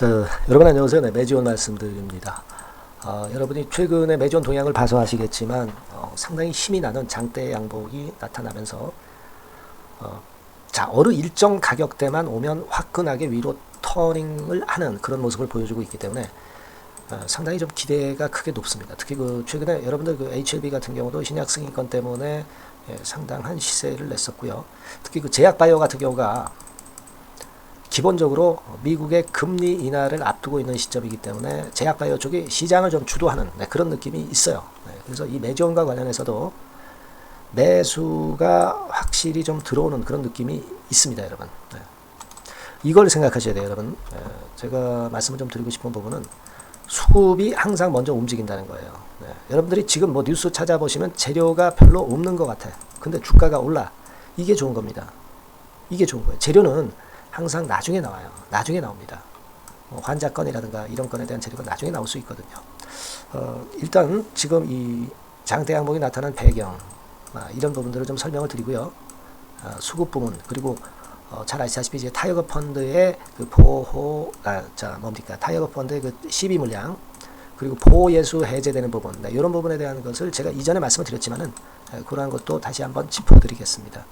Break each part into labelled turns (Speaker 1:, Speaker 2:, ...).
Speaker 1: 여러분 안녕하세요. 네, 매지원 말씀드립니다. 여러분이 최근에 매지원 동향을 봐서 아시겠지만 상당히 힘이 나는 장대 양복이 나타나면서 어느 일정 가격대만 오면 화끈하게 위로 터닝을 하는 그런 모습을 보여주고 있기 때문에 상당히 좀 기대가 크게 높습니다. 특히 최근에 여러분들 HLB 같은 경우도 신약 승인권 때문에 상당한 시세를 냈었고요. 특히 제약바이오 같은 경우가 기본적으로 미국의 금리 인하를 앞두고 있는 시점이기 때문에 제약바이오 쪽이 시장을 좀 주도하는 그런 느낌이 있어요. 그래서 이 매지원과 관련해서도 매수가 확실히 좀 들어오는 그런 느낌이 있습니다, 여러분. 이걸 생각하셔야 돼요, 여러분. 제가 말씀을 좀 드리고 싶은 부분은 수급이 항상 먼저 움직인다는 거예요. 여러분들이 지금 뉴스 찾아보시면 재료가 별로 없는 것 같아요. 근데 주가가 올라. 이게 좋은 겁니다. 이게 좋은 거예요. 재료는 항상 나중에 나와요. 나중에 나옵니다. 환자 건이라든가 이런 건에 대한 재료가 나중에 나올 수 있거든요. 일단 지금 이 장대 양봉이 나타난 배경 이런 부분들을 좀 설명을 드리고요. 수급 부분 그리고 잘 아시다시피 이제 타이거 펀드의 그 타이거 펀드의 그 시비 물량 그리고 보호 예수 해제되는 부분 이런 부분에 대한 것을 제가 이전에 말씀을 드렸지만은 그러한 것도 다시 한번 짚어드리겠습니다.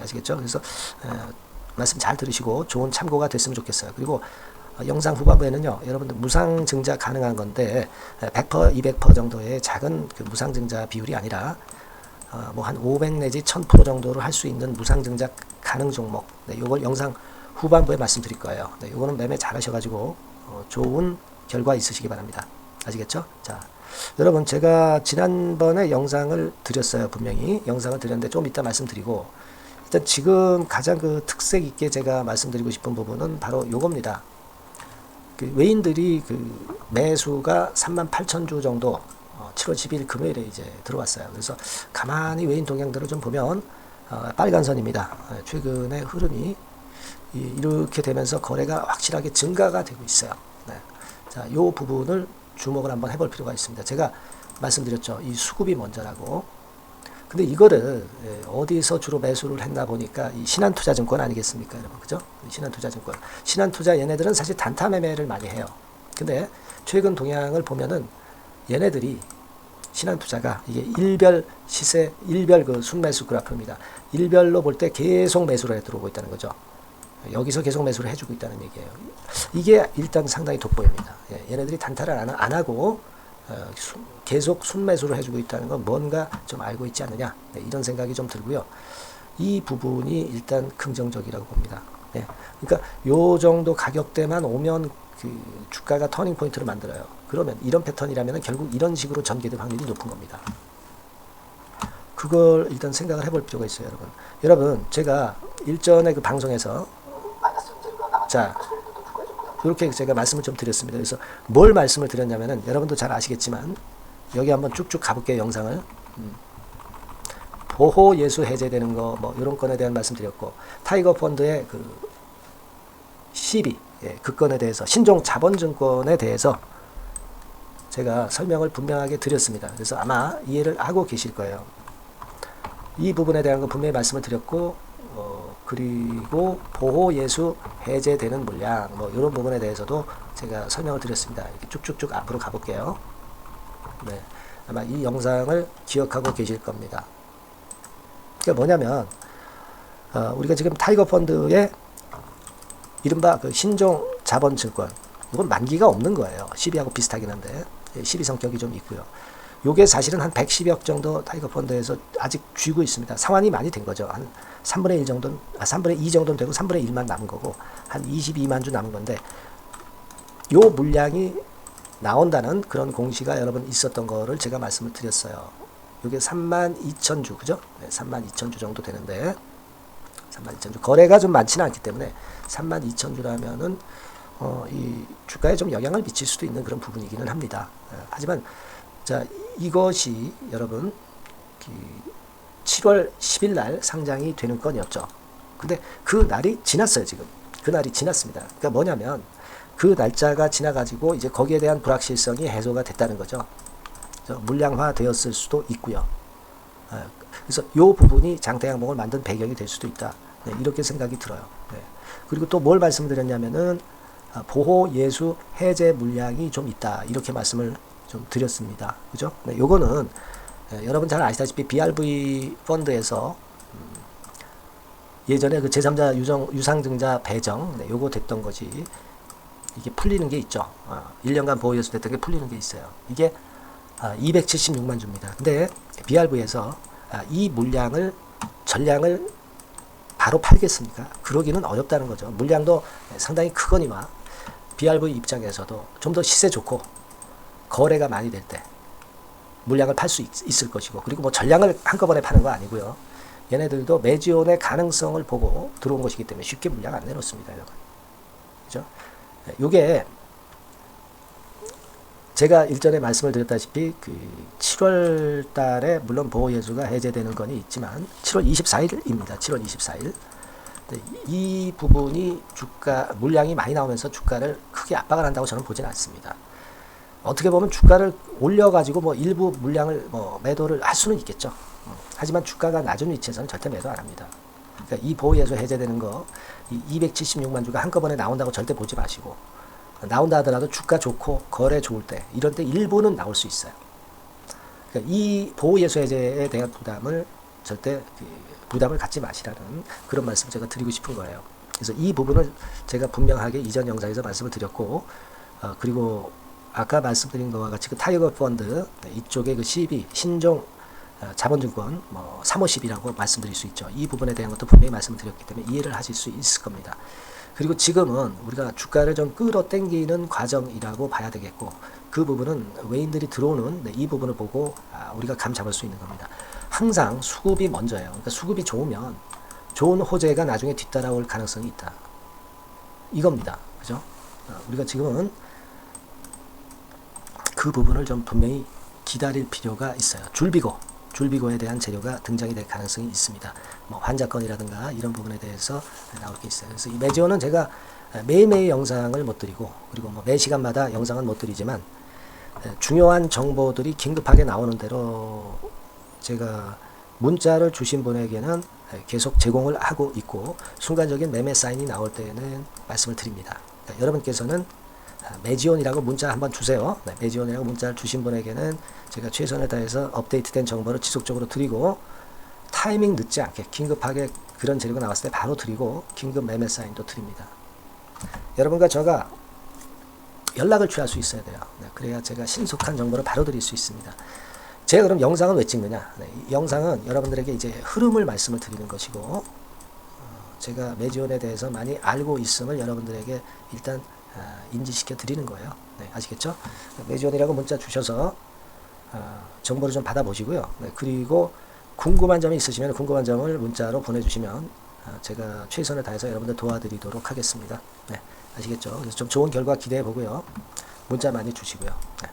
Speaker 1: 아시겠죠? 그래서 말씀 잘 들으시고 좋은 참고가 됐으면 좋겠어요. 그리고 영상 후반부에는요, 여러분들 무상증자 가능한 건데 100%, 200% 정도의 작은 그 무상증자 비율이 아니라 한 500 내지 1000% 정도를 할 수 있는 무상증자 가능 종목. 요걸 영상 후반부에 말씀드릴 거예요. 요거는 매매 잘 하셔가지고 좋은 결과 있으시기 바랍니다. 아시겠죠? 자, 여러분 제가 지난번에 영상을 드렸어요. 분명히 영상을 드렸는데 좀 이따 말씀드리고. 일단 지금 가장 그 특색 있게 제가 말씀드리고 싶은 부분은 바로 요겁니다. 그 외인들이 그 매수가 38,000주 정도 7월 10일 금요일에 이제 들어왔어요. 그래서 가만히 외인 동향들을 좀 보면 빨간 선입니다. 최근의 흐름이 이렇게 되면서 거래가 확실하게 증가가 되고 있어요. 자, 요 부분을 주목을 한번 해볼 필요가 있습니다. 제가 말씀드렸죠. 이 수급이 먼저라고. 근데 이거를 어디서 주로 매수를 했나 보니까 이 신한투자증권 아니겠습니까, 여러분? 그죠? 신한투자증권. 신한투자 얘네들은 사실 단타 매매를 많이 해요. 근데 최근 동향을 보면은 얘네들이 신한투자가 이게 일별 시세, 일별 그 순매수 그래프입니다. 일별로 볼 때 계속 매수를 해 들어오고 있다는 거죠. 여기서 계속 매수를 해주고 있다는 얘기예요. 이게 일단 상당히 돋보입니다. 얘네들이 단타를 안 하고 계속 순매수를 해주고 있다는 건 뭔가 좀 알고 있지 않느냐 이런 생각이 좀 들고요. 이 부분이 일단 긍정적이라고 봅니다. 그러니까 요 정도 가격대만 오면 그 주가가 터닝 포인트를 만들어요. 그러면 이런 패턴이라면 결국 이런 식으로 전개될 확률이 높은 겁니다. 그걸 일단 생각을 해볼 필요가 있어요, 여러분. 여러분 제가 일전에 그 방송에서 자 이렇게 제가 말씀을 좀 드렸습니다. 그래서 뭘 말씀을 드렸냐면은 여러분도 잘 아시겠지만 여기 한번 쭉쭉 가볼게요. 영상을 보호 예수 해제되는 거 이런 건에 대한 말씀 드렸고 타이거 펀드의 그 시비 그 건에 대해서 신종 자본증권에 대해서 제가 설명을 분명하게 드렸습니다. 그래서 아마 이해를 하고 계실 거예요. 이 부분에 대한 거 분명히 말씀을 드렸고 그리고 보호 예수 해제되는 물량 이런 부분에 대해서도 제가 설명을 드렸습니다. 이렇게 쭉쭉쭉 앞으로 가볼게요. 아마 이 영상을 기억하고 계실 겁니다. 그게 뭐냐면 우리가 지금 타이거 펀드의 이른바 그 신종 자본증권 이건 만기가 없는 거예요. 시비하고 비슷하긴 한데 시비 성격이 좀 있고요. 요게 사실은 한 110억 정도 타이거 펀드에서 아직 쥐고 있습니다. 상환이 많이 된 거죠. 한 3분의 1 정도는, 3분의 2 정도는 되고 3분의 1만 남은 거고, 한 22만 주 남은 건데, 요 물량이 나온다는 그런 공시가 여러분 있었던 거를 제가 말씀을 드렸어요. 요게 32,000주, 그죠? 32,000주 정도 되는데, 32,000주. 거래가 좀 많지는 않기 때문에, 32,000주라면은, 이 주가에 좀 영향을 미칠 수도 있는 그런 부분이기는 합니다. 하지만, 자, 이것이 여러분 7월 10일 날 상장이 되는 건이었죠. 근데 그 날이 지났어요, 지금. 그 날이 지났습니다. 그러니까 뭐냐면 그 날짜가 지나가지고 이제 거기에 대한 불확실성이 해소가 됐다는 거죠. 물량화 되었을 수도 있고요. 그래서 이 부분이 장대 양봉을 만든 배경이 될 수도 있다. 이렇게 생각이 들어요. 그리고 또 뭘 말씀드렸냐면은 보호 예수 해제 물량이 좀 있다. 이렇게 말씀을 좀 드렸습니다. 그죠? 네, 요거는 여러분 잘 아시다시피 BRV 펀드에서 예전에 그 제3자 유상증자 배정, 네, 요거 됐던 거지. 이게 풀리는 게 있죠. 1년간 보호 예수 됐던 게 풀리는 게 있어요. 이게 276만 주입니다. 근데 BRV에서 이 물량을 전량을 바로 팔겠습니까? 그러기는 어렵다는 거죠. 물량도 상당히 크거니와 BRV 입장에서도 좀 더 시세 좋고 거래가 많이 될 때 물량을 팔 수 있을 것이고, 그리고 뭐 전량을 한꺼번에 파는 거 아니고요. 얘네들도 매지온의 가능성을 보고 들어온 것이기 때문에 쉽게 물량 안 내놓습니다, 여러분. 그죠? 요게 제가 일전에 말씀을 드렸다시피 그 7월 달에 물론 보호 예수가 해제되는 건 있지만 7월 24일입니다. 7월 24일. 이 부분이 주가 물량이 많이 나오면서 주가를 크게 압박을 한다고 저는 보진 않습니다. 어떻게 보면 주가를 올려가지고 뭐 일부 물량을 뭐 매도를 할 수는 있겠죠. 하지만 주가가 낮은 위치에서는 절대 매도 안 합니다. 그러니까 이 보호 예수 해제되는 거, 이 276만 주가 한꺼번에 나온다고 절대 보지 마시고, 나온다 하더라도 주가 좋고 거래 좋을 때, 이런 때 일부는 나올 수 있어요. 그러니까 이 보호 예수 해제에 대한 부담을 절대 부담을 갖지 마시라는 그런 말씀을 제가 드리고 싶은 거예요. 그래서 이 부분을 제가 분명하게 이전 영상에서 말씀을 드렸고, 그리고 아까 말씀드린 것과 같이 그 타이거 펀드 이쪽에 그 CB 신종 자본증권 뭐 350이라고 말씀드릴 수 있죠. 이 부분에 대한 것도 분명히 말씀을 드렸기 때문에 이해를 하실 수 있을 겁니다. 그리고 지금은 우리가 주가를 좀 끌어당기는 과정이라고 봐야 되겠고, 그 부분은 외인들이 들어오는 이 부분을 보고 우리가 감 잡을 수 있는 겁니다. 항상 수급이 먼저예요. 그러니까 수급이 좋으면 좋은 호재가 나중에 뒤따라올 가능성이 있다. 이겁니다. 그죠? 우리가 지금은 그 부분을 좀 분명히 기다릴 필요가 있어요. 줄비고에 대한 재료가 등장이 될 가능성이 있습니다. 뭐 환자건이라든가 이런 부분에 대해서 나올 게 있어요. 그래서 이 매지오는 제가 매일매일 영상을 못 드리고, 그리고 뭐 매 시간마다 영상은 못 드리지만 중요한 정보들이 긴급하게 나오는 대로 제가 문자를 주신 분에게는 계속 제공을 하고 있고, 순간적인 매매 사인이 나올 때에는 말씀을 드립니다. 그러니까 여러분께서는 매지온이라고 문자 한번 주세요. 네, 매지온이라고 문자를 주신 분에게는 제가 최선을 다해서 업데이트된 정보를 지속적으로 드리고, 타이밍 늦지 않게 긴급하게 그런 재료가 나왔을 때 바로 드리고, 긴급 매매 사인도 드립니다. 여러분과 제가 연락을 취할 수 있어야 돼요. 네, 그래야 제가 신속한 정보를 바로 드릴 수 있습니다. 제가 그럼 영상은 왜 찍느냐? 네, 이 영상은 여러분들에게 이제 흐름을 말씀을 드리는 것이고, 제가 매지온에 대해서 많이 알고 있음을 여러분들에게 일단 인지시켜 드리는 거예요. 네, 아시겠죠? 매지온이라고 문자 주셔서 정보를 좀 받아보시고요. 네, 그리고 궁금한 점이 있으시면 궁금한 점을 문자로 보내주시면 제가 최선을 다해서 여러분들 도와드리도록 하겠습니다. 네, 아시겠죠? 그래서 좀 좋은 결과 기대해 보고요. 문자 많이 주시고요. 네.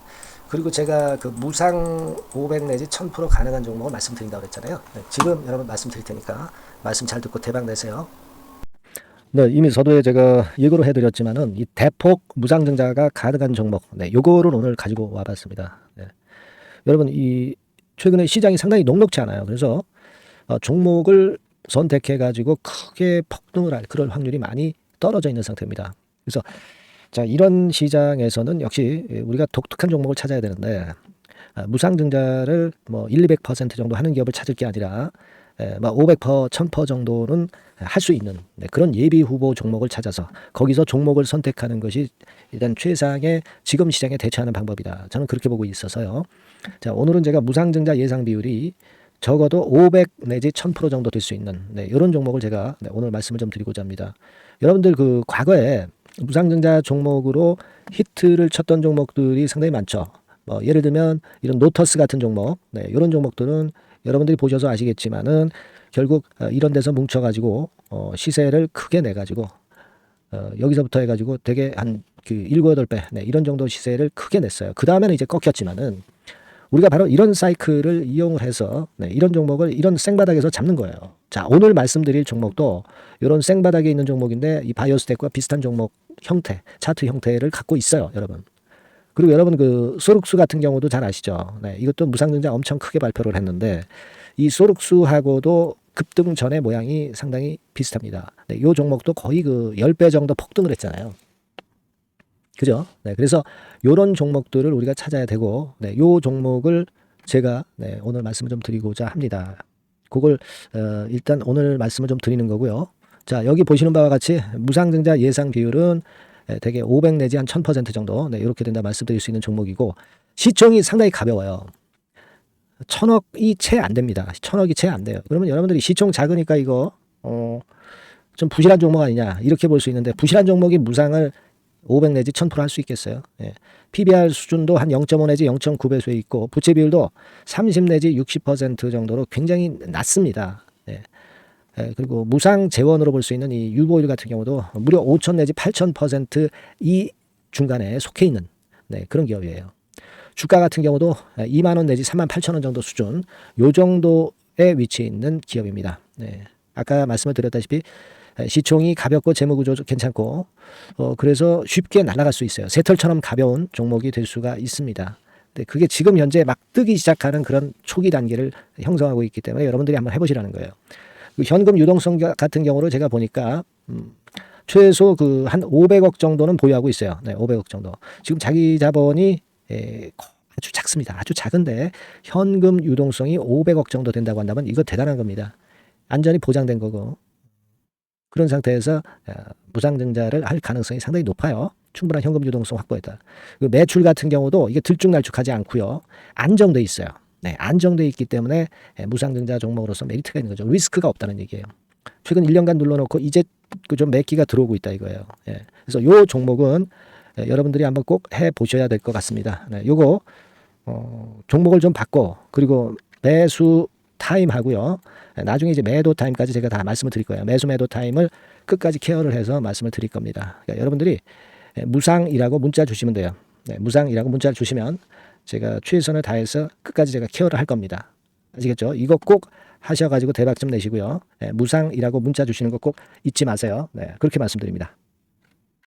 Speaker 1: 그리고 제가 그 무상 500 내지 1000% 가능한 종목을 말씀드린다고 그랬잖아요. 네, 지금 여러분 말씀드릴 테니까 말씀 잘 듣고 대박 내세요. 네, 이미 서두에 제가 예고를 해드렸지만은 이 대폭 무상증자가 가능한 종목, 네, 요거를 오늘 가지고 와봤습니다. 네. 여러분, 이 최근에 시장이 상당히 녹록지 않아요. 그래서 종목을 선택해가지고 크게 폭등을 할 그럴 확률이 많이 떨어져 있는 상태입니다. 그래서 자, 이런 시장에서는 역시 우리가 독특한 종목을 찾아야 되는데, 무상증자를 뭐 200% 정도 하는 기업을 찾을 게 아니라 500%, 1000% 정도는 할 수 있는 그런 예비 후보 종목을 찾아서 거기서 종목을 선택하는 것이 일단 최상의 지금 시장에 대처하는 방법이다. 저는 그렇게 보고 있어서요. 자, 오늘은 제가 무상증자 예상 비율이 적어도 500 내지 1000% 정도 될 수 있는 이런 종목을 제가 오늘 말씀을 좀 드리고자 합니다. 여러분들 그 과거에 무상증자 종목으로 히트를 쳤던 종목들이 상당히 많죠. 예를 들면 이런 노터스 같은 종목, 이런 종목들은 여러분들이 보셔서 아시겠지만은 결국 이런 데서 뭉쳐가지고 시세를 크게 내가지고 여기서부터 해가지고 되게 한 그 7, 8배 이런 정도 시세를 크게 냈어요. 그 다음에는 이제 꺾였지만은 우리가 바로 이런 사이클을 이용을 해서 이런 종목을 이런 생바닥에서 잡는 거예요. 자, 오늘 말씀드릴 종목도 이런 생바닥에 있는 종목인데 이 바이오스텍과 비슷한 종목 형태, 차트 형태를 갖고 있어요, 여러분. 그리고 여러분 그 소룩수 같은 경우도 잘 아시죠? 네, 이것도 무상증자 엄청 크게 발표를 했는데 이 소룩수하고도 급등 전의 모양이 상당히 비슷합니다. 네, 이 종목도 거의 그 10배 정도 폭등을 했잖아요. 그죠? 네, 그래서 요런 종목들을 우리가 찾아야 되고, 네, 요 종목을 제가 네, 오늘 말씀을 좀 드리고자 합니다. 그걸 일단 오늘 말씀을 좀 드리는 거고요. 자, 여기 보시는 바와 같이 무상증자 예상 비율은 대개 500 내지 한 1000% 정도, 네, 이렇게 된다 말씀드릴 수 있는 종목이고, 시총이 상당히 가벼워요. 1000억이 채 안 됩니다. 1000억이 채 안 돼요. 그러면 여러분들이 시총 작으니까 이거 좀 부실한 종목 아니냐 이렇게 볼 수 있는데, 부실한 종목이 무상을 500 내지 1000% 할 수 있겠어요. 예. PBR 수준도 한 0.5 내지 0.9배수에 있고, 부채 비율도 30 내지 60% 정도로 굉장히 낮습니다. 예. 예, 그리고 무상 재원으로 볼 수 있는 이 유보율 같은 경우도 무려 5000 내지 8000% 이 중간에 속해 있는 네, 그런 기업이에요. 주가 같은 경우도 2만 원 내지 3만 8천 원 정도 수준, 요 정도에 위치해 있는 기업입니다. 네. 아까 말씀을 드렸다시피 시총이 가볍고 재무구조 괜찮고, 그래서 쉽게 날아갈 수 있어요. 새털처럼 가벼운 종목이 될 수가 있습니다. 근데 그게 지금 현재 막 뜨기 시작하는 그런 초기 단계를 형성하고 있기 때문에 여러분들이 한번 해보시라는 거예요. 그 현금 유동성 같은 경우로 제가 보니까 최소 그 한 500억 정도는 보유하고 있어요. 네, 500억 정도. 지금 자기 자본이 아주 작습니다. 아주 작은데 현금 유동성이 500억 정도 된다고 한다면 이거 대단한 겁니다. 안전이 보장된 거고, 그런 상태에서 무상증자를 할 가능성이 상당히 높아요. 충분한 현금 유동성 확보했다. 그 매출 같은 경우도 이게 들쭉날쭉하지 않고요. 안정돼 있어요. 네, 안정돼 있기 때문에 무상증자 종목으로서 메리트가 있는 거죠. 리스크가 없다는 얘기예요. 최근 1년간 눌러놓고 이제 좀 매기가 들어오고 있다 이거예요. 예. 그래서 요 종목은 여러분들이 한번 꼭 해보셔야 될 것 같습니다. 네, 요거 종목을 좀 바꿔, 그리고 매수 타임 하고요. 나중에 이제 매도 타임까지 제가 다 말씀을 드릴 거예요. 매수 매도 타임을 끝까지 케어를 해서 말씀을 드릴 겁니다. 그러니까 여러분들이 무상이라고 문자 주시면 돼요. 네, 무상이라고 문자를 주시면 제가 최선을 다해서 끝까지 제가 케어를 할 겁니다. 아시겠죠? 이거 꼭 하셔가지고 대박 좀 내시고요. 네, 무상이라고 문자 주시는 거 꼭 잊지 마세요. 네, 그렇게 말씀드립니다.